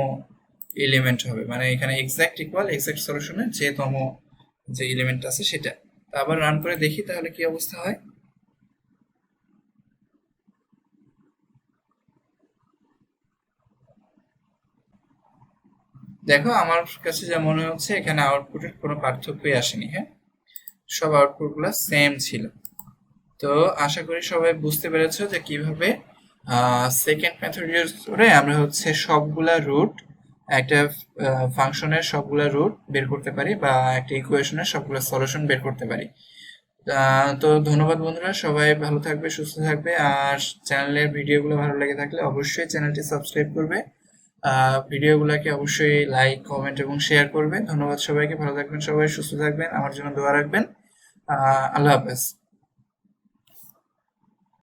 এলিমেন্ট হবে, মানে এখানে এক্সাক্ট ইকুয়াল এক্সাক্ট সলিউশনের যেতম যে এলিমেন্ট আছে সেটা। তো আবার রান করে দেখি তাহলে কি অবস্থা হয়। দেখো আমার কাছে যা মনে হচ্ছে এখানে আউটপুটের কোনো পার্থক্যই আসেনি। হ্যাঁ, সব আউটপুটগুলো সেম ছিল। তো আশা করি সবাই বুঝতে পেরেছো যে কিভাবে সেকেন্ড মেথড ইউজ করে আমরা হচ্ছে সবগুলা রুট একটা ফাংশনের সবগুলা রুট বের করতে পারি বা একটা ইকুয়েশনের সবগুলা সলিউশন বের করতে পারি। তো ধন্যবাদ বন্ধুরা, সবাই ভালো থাকবে, সুস্থ থাকবে। আর চ্যানেলের ভিডিওগুলো ভালো লেগে থাকলে অবশ্যই চ্যানেলটি সাবস্ক্রাইব করবে, ভিডিওগুলোকে অবশ্যই লাইক কমেন্ট এবং শেয়ার করবে। ধন্যবাদ সবাইকে, ভালো থাকবেন সবাই, সুস্থ থাকবেন, আমার জন্য দোয়া রাখবেন। আল্লাহ হাফেজ।